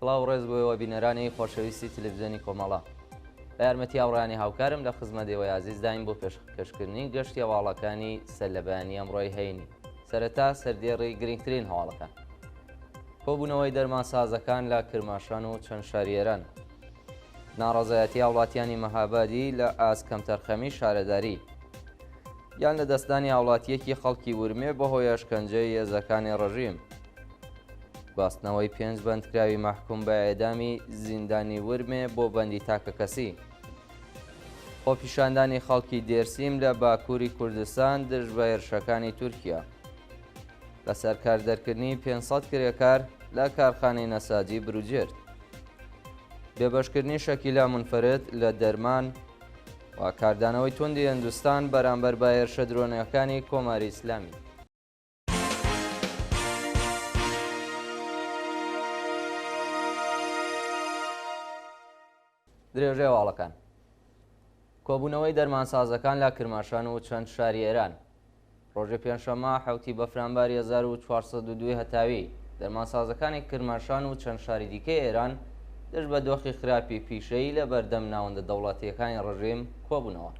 کڵاو ڕێز بۆەوە بینەرانی خۆشەویستی تلڤیزیۆنی کۆمەڵە بە یارمەتی هاوڕانی هاوکارم لە خزمەتەوەی عزیز دایم بۆ پێشکەشکردنی گەشتی هەواڵەکانی سەرلەبەیانی ئەمڕۆی هەینی. سەرەتا سەردێڕی گرنگترین هەواڵەکان. کۆبوونەوەی دەرمان سازەکان لە کرماشان و چەند شاریێران. ناڕەزایەتی هاوڵاتیانی مەهابادی لە ئاسکەمتەرخەمی شارەداری. یان لە دەستانی هاوڵاتیەکی خەڵکی ورمێ بەهۆی ئەشکەنجەی هێزەکانی ڕەژیم. باستنەوەی 5 بەندکراوی مەحکوم بە ئێدامی زیندانی ورمێ بۆ بەندی تاکە کەسی. خۆپیشاندانی خەڵکی دێرسیم لە باکووری کوردستان دژ بە هێرشەکانی تورکیا. لەسەر کاردەرکردنی 500 کرێکار لە کارخانەی نەساجی بروجێرد. بێبەشکردنی شەکیلا منفرد لە دەرمان و کاردانەوەی توندی هیندستان بەرامبەر بە هێرشە درۆنەکانی کۆماری ئیسلامی. درێژێ هەواڵەکان. کۆبوونەوەی دەرمانسازەکان لە کرماشان و چەند شاری ئێران. ڕۆژی پێنجشەممە 7 بەفرانباری 1402 هەتاوی دەرمانسازەکانی کرماشان و چەند شاری دیکەی ئێران دەست بە دۆخی خراپی پیشەیی لە بەردەم ناوەندە دەوڵەتیەکانی ڕژیم کۆبوونەوە.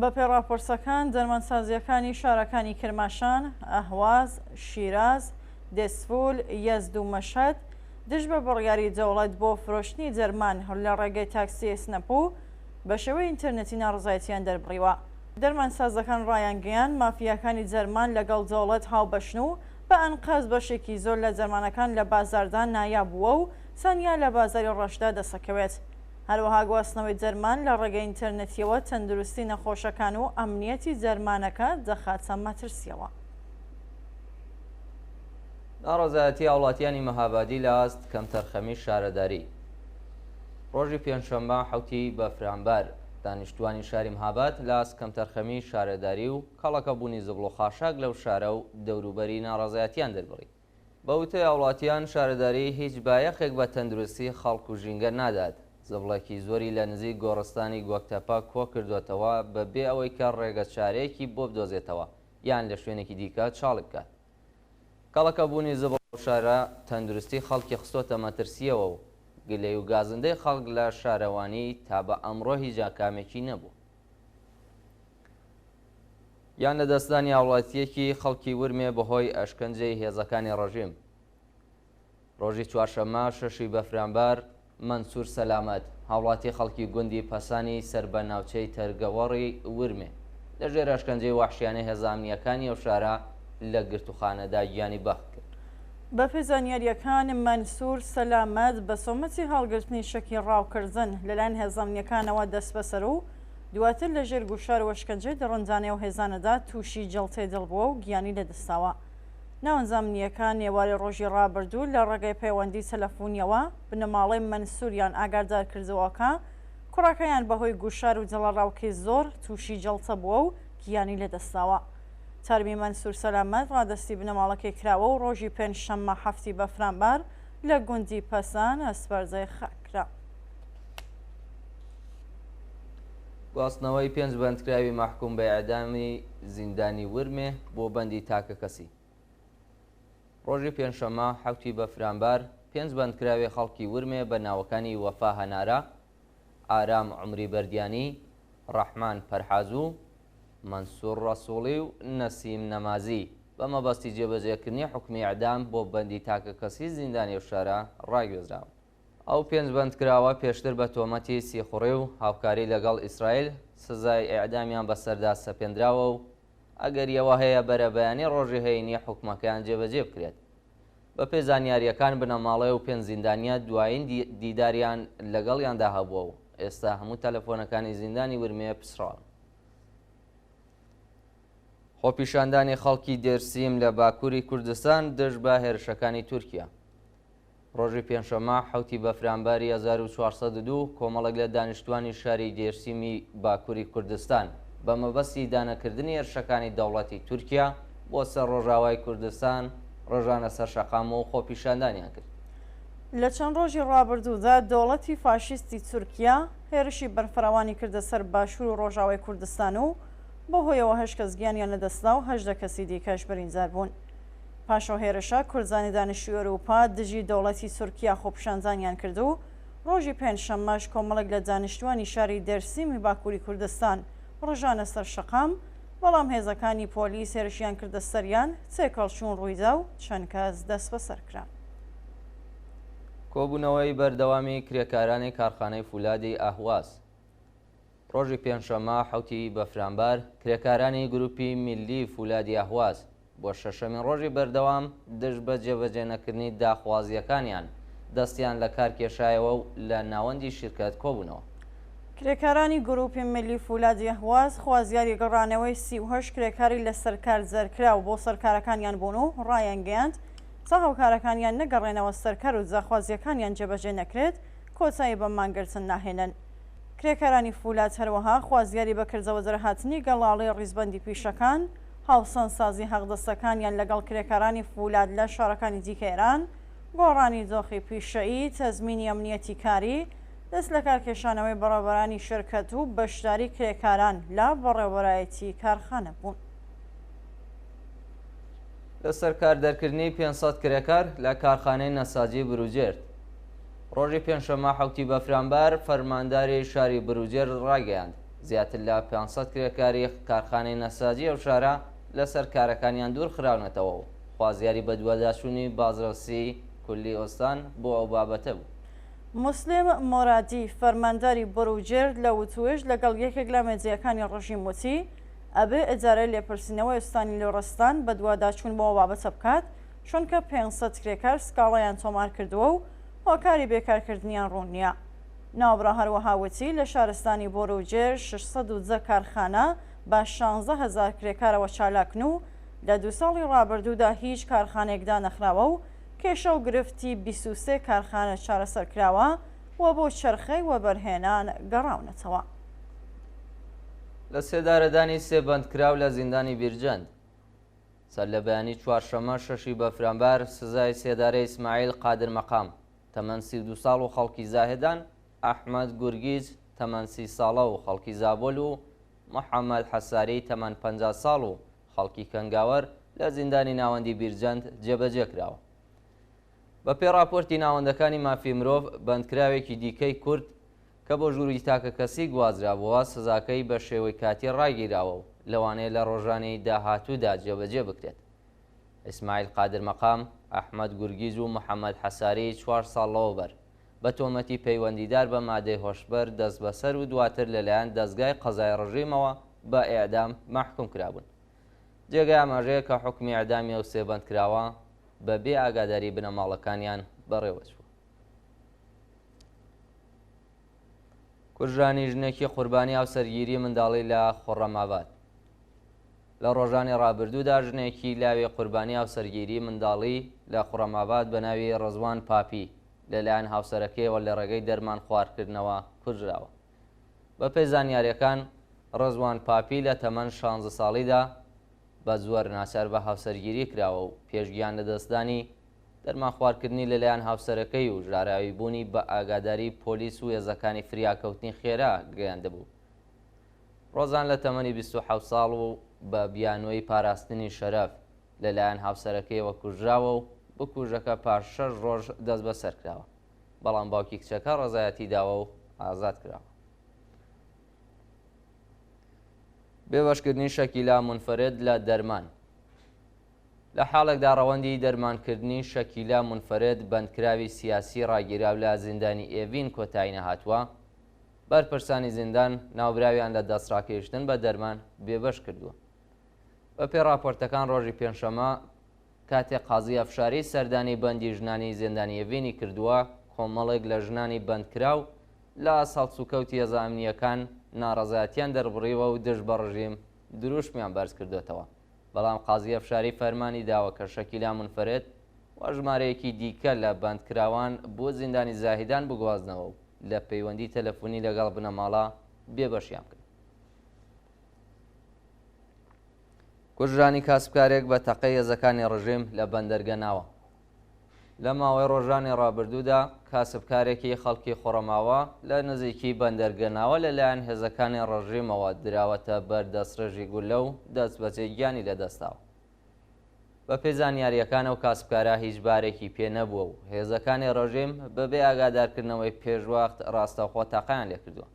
بە پێڕاپۆرسەکان دەرمانسازیەکانی شارەکانی کرماشان، ئەهواز، شیراز، دێسفول، یەزد و مەشهەد دژ بە بڕیاری دەوڵەت بۆ فرۆشتنی دەرمان لە ڕێگەی تاکسی سنەپوو بە شێوەی ئینتەرنێتی ناڕزایەتیان دەربڕیوە. دەرمانسازەکان ڕایانگەیان مافیاکانی جەرمان لەگەڵ دەوڵەت هاوبەشن و بە ئەنقەز بەشێکی زۆر لە جەرمانەکان لە بازاردان نایابووە و سانیا لە بازاری ڕەشدا دەسەکەوێت. هەروەها گواستنەوەی جەرمان لە ڕێگەی ئینتەرنێتیەوە تەندروستی نەخۆشەکان و ئەمنیەتی جەرمانەکە دەخاتە مەترسیەوە. ناڕەزایەتی هاوڵاتیانی مەهابادی لە ئاست کەمتەرخەمی شارەداری. ڕۆژی پێنجشەممە 7 بەفرانبار دانیشتوانی شاری مەهاباد لە ئاست کەمتەرخەمی شارەداری و کەڵەکە بوونی زبڵ و خاشاک لەو شارە و دەوروبەری ناڕەزایەتیان دەربڕی. بەوتەی هاوڵاتیان شارەداری هیچ بایەخێک بە تەندروستی خەڵک و ژینگە نادات. زەبڵێکی زۆری لە نزیک گۆڕستانی گۆکتەپە کۆ کردوێتەوە بەبێ ئەوەی کە ڕێگە چارەیەکی بۆ بدۆزێتەوە یان لە شوێنێکی دیکە چاڵی بکات. کەڵەکە بوونی زبڵ و شارە تەندروستی خەڵکی خستۆتە مەترسیەوە و گلەی و گازندەی خەڵک لە شارەوانی تا بە ئەمڕۆ هیچ جاکامێکی نەبوو. یان لە دەستانی هاوڵاتیەکی خەڵکی ورمێ بەهۆی ئەشکەنجەی هێزەکانی ڕەژیم. ڕۆژی چوارشەممە 6 بەفرانبار مەنسوور سەلامەت هاوڵاتی خەڵکی گوندی پەسانی سەر بە ناوچەی تەرگەوەڕی ورمێ لەژێر ئەشکەنجەی وەحشیانەی هێزانیەکانی ئەو شارە لە گرتوخانەدا گیانی بەخت کرد. بە پێزانیاریەکان مەنسوور سەلامەت بە سۆمەتی هەڵگرتنی شەکی ڕاوکردن لەلایەن هێزانیەکانەوە دەست بەسەر و دواتر لە ژێر گوشار و ئەشکەنجەی دەڕەنجانەی و هێزانەدا تووشی جەڵتەی دڵبووە و گیانی لەدەستاوە. ناوەنجامنیەکان ئێواری ڕۆژی ڕابردوو لە ڕێگەی پەیوەندی تەلەفۆنیەوە بنەماڵەی مەنسووریان ئاگادار کردەوەکە کوڕەکەیان بەهۆی گوشار و جەڵەڕاوکەی زۆر تووشی جەڵتە بووە و گیانی لەدەستاوە. تارمی مەنسوور سەلامەت ڕادستی بنەماڵەکەی کراوە و ڕۆژی پێنجشەممە 7 بەفرانبار لە گوندی پەسان ئەسپەرزەی خاکرا. گواستنەوەی 5 بەندکراوی مەحکوم بە ئێدامی زیندانی ورمێ بۆ بەندی تاکە کەسی. ڕۆژی پێنجشەممە 7 بەفرانبار 5 بەندکراوی خەڵکی ورمێ بە ناوەکانی وەفا هەنارە، ئارام عومری بەردیانی، ڕەحمان پەرحازوو، مەنسوور ڕەسووڵی و نەسیم نەمازی بە مەبەستی جێبەجێکردنی حکمی ئەعدام بۆ بەندی تاکە کەسی زیندانی و شارە ڕاگوێزراوە. ئەو 5 بەندکراوە پێشتر بە تۆمەتی سیخوڕی و هاوکاری لەگەڵ ئیسرائیل سزای ئێعدامیان بەسەردا سەپێنراوە و ئەگەریەوە هەیە بەرەبەیانی ڕۆژی هەینی حکومەکەیان جێبەجێ بکرێت. بە پێی زانیاریەکان بنەماڵەی و 5 زیندانیە دوایین دیداریان لەگەڵیاندا هەبووە و ئێستا هەموو تەلەفۆنەکانی زیندانی ورمێ پسراون. خۆپیشاندانی خەڵکی دێرسیم لە باکووری کوردستان دژ بە هێرشەکانی تورکیا. ڕۆژی پێنجشەممە 7 بەفرانباری 1402 کۆمەڵێک لە دانیشتوانی شاری دێرسیمی باکووری کوردستان بە مەبەستی دانەکردنی هێرشەکانی دەوڵەتی تورکیا بۆ سەر ڕۆژاوای کوردستان ڕۆژانە سەرشەقام و خۆپیشاندانیان کرد. لە چەند ڕۆژی ڕابردوودا دەوڵەتی فاشیستی تورکیا هێرشی بەرفراوانی کردە سەر باشوور و ڕۆژاوای کوردستان و بۆ هۆیەوە 8 کەس گیانیان لەدەستا و 18 کەسی دیکەش بەرینزار بوون. پاشەو هێرشە کوردزانی دانیشتووی ئەوروپا دژی دەوڵەتی سورکیا خۆپیشاندانیان کردو و ڕۆژی پێنجشەممەش کۆمەڵێک لە دانیشتوانی شاری دەرسیمی باکووری کوردستان ڕژانە سەر شەقام، بەڵام هێزەکانی پۆلیس هێرشیان کردە سەریان، چێکەڵچوون ڕوویدا و چەند کەس دەست بەسەر کران. کۆبوونەوەی بەردەوامی کرێکارانی کارخانەی فولادی ئاهواز ڕۆژی پێنجشەممە حوتی بەفرامبار کرێکارانی گروپی میلی فولادی ئاهواز بۆ شەشەمین ڕۆژی بەردەوام دژ بە جێبەجێنەکردنی داخوازیەکانیان دەستیان لە کار کێشایەوە و لە ناوەندی شیرکەت کۆبوونەوە. کرێکارانی گروپی میلی فولادی ئاهواز خوازیاری گەڕانەوەی 38 کرێکاری لە سەرکار جەرکرا و بۆ سەرکارەکانیان بوون و ڕایانگەیاند تا هاوکارەکانیان نەگەڕێنەوە سەرکار و جاخوازیەکانیان جێبەجێ نەکرێت کۆتایی بە مانگرتن ناهێنن. کرێکارانی فولاد هەروەها خوازیاری بەکردەوە دەرهاتنی گەڵاڵی ڕیزبەندی پیشەکان، هاوسەنگسازی حەقدەستەکانیان لەگەڵ کرێکارانی فولاد لە شارەکانی دیکە ئێران، گۆڕانی دۆخی پیشەیی، تەزمینی ئەمنیەتی کاری، دەست لە کارکێشانەوەی بەڕێوەبەرانی شرکەت و بەشداری کرێکاران لە بەڕێوەبەرایەتی کارخانە بوون. لەسەر کاردەرکردنی 500 کرێکار لە کارخانەی نەساجی بروجێرد ڕۆژی پێنجشەممە حوتی بەفرامبار فەرمانداری شاری بروجێرد ڕاگەیاند زیاتر لە 500 کرێکاری کارخانەی نەساجی ئەو شارە لەسەر کارەکانیان دوور خراونەتەوە و خوازیاری بە دووەداشوونی بازرسی کولی ئۆستان بۆ ئەو بابەتە بوو. مسلم مۆرادی فەرمانداری بروجێرد لە وتوێژ لەگەڵ یەکێک لە مێدیەکانی ڕژیم وتی ئەبێ ئەجارە لێپرسینەوەی ئۆستانی لۆڕستان بە دوواداچوون بۆەوە بابەتە بکات، چونکە 500 کرێکار سکاڵایان تۆمار کردووە و هۆکاری بێکارکردنیان ڕوون نییە. ناوبڕا هەروەها وتی لە شارستانی بروجێرد 610 کارخانە بە 16,000 کرێکارەوە چالاکن و لە 2 ساڵی ڕابردوودا هیچ کارخانێکدا نەخراوە و کێشە و گرفتی 23 کارخانە چارەسەرکراوە و بۆ چرخەی وەبەرهێنان گەڕاونەتەوە. لە سێدارەدانی سێ بەندکراو لە زیندانی بیرجەند سەر لە بەیانی چوارشەمە شەشی بەفرامبار سزای سێدارەی ئیسماعیل قادر مەقام تەمەن 32 ساڵ و خەڵکی زاهدان، ئەحمەد گورگیز تەمەن 30 ساڵە و خەڵکی زابۆل و محەممەد حەساری تەمەن 50 ساڵ و خەڵکی کەنگاوەر لە زیندانی ناوەندی بیرجەند جێبەجێ کراوە. بە پێی راپۆرتی ناوەندەکانی مافی مرۆڤ بەندکراوێکی دیکەی کورد کە بۆ ژووری تاکە کەسی گوازرابووە سزاکەی بە شێوەی کاتی ڕاگیراوە و لەوانەیە لە ڕۆژانی داهاتوودا جێبەجێ بکرێت. ئیسماعیل قادر مەقام، ئەحمەد گورگیز و محەممەد حەساری 4 ساڵ لەوەبەر بە تۆمەتی پەیوەندیدار بە مادەی هۆشبەر دەست بەسەر و دواتر لەلایەن دەستگای قەزای ڕژیمەوە بە ئێعدام مەحکوم کرابوون. جێگای ئاماژەیە کە حکمی ئێعدامی ئەو سێ بەندکراوە بە بێ ئاگاداری بنەماڵەکانیان بەڕێوەچوو. کوژرانی ژنێکی قوربانی هاوسەرگیری منداڵی لە خۆڕەماباد لە ڕۆژانی ڕابردوودا ژنێکی لاوێ قوربانی هاوسەرگیری منداڵی لە خۆڕەماباد بە ناوی ڕزوان پاپی لەلایەن هاوسەرەکەیەوە لە ڕێگەی دەرمان خواردکردنەوە کوژراوە. بە پێی زانیاریەکان ڕزوان پاپی لە تەمەن 16 ساڵیدا بە زۆر ناچار بە هاوسەرگیری کراوە و پێشگیان لە دەستدانی دەرمان خواردکردنی لەلایەن هاوسەرەکەی و ژاراوی بوونی بە ئاگاداری پۆلیس و هێزەکانی فریاکەوتنی خێرا گەیاندەبوو. ڕۆزان لە تەمەنی 27 ساڵ و بە بیانۆی پاراستنی شەرەف لەلایەن هاوسەرەکەیەوە کوژراوە و بکوژەکە پاش 6 ڕۆژ دەست بەسەر کراوە، بەڵام باوکی کچەکە ڕزایەتی داوە و ئازاد کراوە. بێبەشکردنی شەکیلا منفرد لە دەرمان لە حاڵێکدا ڕەوەندی دەرمانکردنی شەکیلا منفرد بەندکراوی سیاسی ڕاگیراو لە زیندانی ئێڤین کۆتایی نەهاتووە، بەرپرسانی زیندان ناوبراویان لە دەستڕاکێشتن بە دەرمان بێبەش کردووە. بە پێی راپۆرتەکان ڕۆژی پێنجشەممە کاتێک قازی ئەفشاری سەردانی بەندی ژنانی زیندانی ئێڤینی کردووە، کۆمەڵێک لە ژنانی بەندکراو لە ساڵسوکەوتی هێزە ئەمنیەکان ناڕەزایەتیان دەربڕیوە و دژ بە ڕژیم دروشمیان بەرز کردوێتەوە، بەڵام قازی ئەفشاری فەرمانی داوە کە شەکیلا منفرد و ژمارەیەکی دیکە لە بەندکراوان بۆ زیندانی زاهیدان بگوازنەوە و لە پەیوەندی تەلەفۆنی لەگەڵ بنەماڵە بێبەشیان کرد. کوژرانی کاسبکارێک بە تەقەی هێزەکانی ڕژیم لە بەندەرگەناوە لە ماوەی ڕۆژانی ڕابردوودا کاسبکارێکی خەڵکی خۆڕەماوە لە نزیکی بەندەرگەناوە لەلایەن هێزەکانی ڕژیمەوە دراوەتە بەر دەستڕێژی گولە و دەست بەجێگیانی لەدەستاوە. بە پێی زانیاریەکانە و کاسبکارە هیچ بارێکی پێ نەبووە و هێزەکانی ڕۆژێم بەبێ ئاگادارکردنەوەی پێشوەخت ڕاستەوخۆ تاقییان لێکردووە.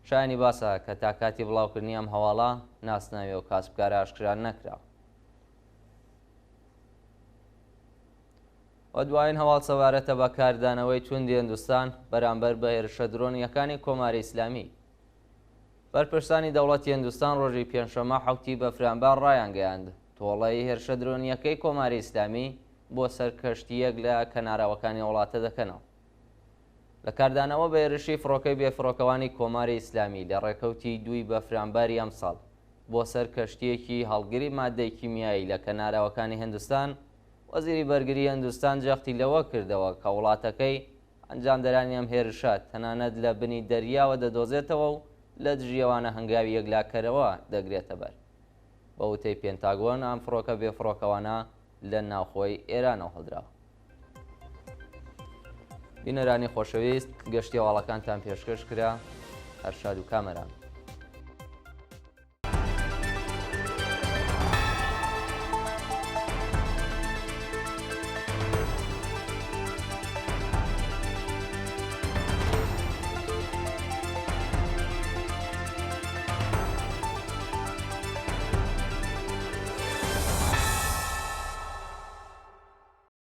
شایانی باسە کە تا کاتی بڵاوکردنی ئەم هەواڵە ناسناوی و کاسبکارە ئاشکران نەکراوە. و دوایین هەواڵ سەوارەتە بە کاردانەوەی توندی هیندستان بەرامبەر بە هێرشە درۆنیەکانی کۆماری ئیسلامی. بەرپرسانی دەوڵەتی هیندستان ڕۆژی پێنجشەمە حوتی بە فرانبار ڕایانگەیاند تۆڵەی هێرشە درۆنیەکەی کۆماری ئیسلامی بۆ سەر کەشتیەک لە کەناراوەکانی وڵاتە دەکەنەوە. لە کاردانەوە بە هێرشی فڕۆکەی بێفڕۆکەوانی کۆماری ئیسلامی لە ڕێکەوتی 2 بە فرانباری ئەم ساڵ بۆ سەر کەشتیەکی هەڵگری مادەی کیمیایی لە کەناراوەکانی هیندستان، وەزیری بەرگری هیندستان جەختی لەوە کردەوە کە وڵاتەکەی ئەنجامدەرانی ئەم هێرشە تەنانەت لە بنی دەریاوە دەدۆزێتەوە و لە دژیەوانە هەنگاوی یەکلاکەرەوە دەگرێتە بەر. بە وتەی پێنتاگۆن ئەم فڕۆکە بێفڕۆکەوانە لە ناوخۆی ئێرانەوە هەڵدراوە. بینەرانی خۆشەویست، گەشتی هەواڵەکانتان پێشکەش کرا. هەرشاد و کامەران.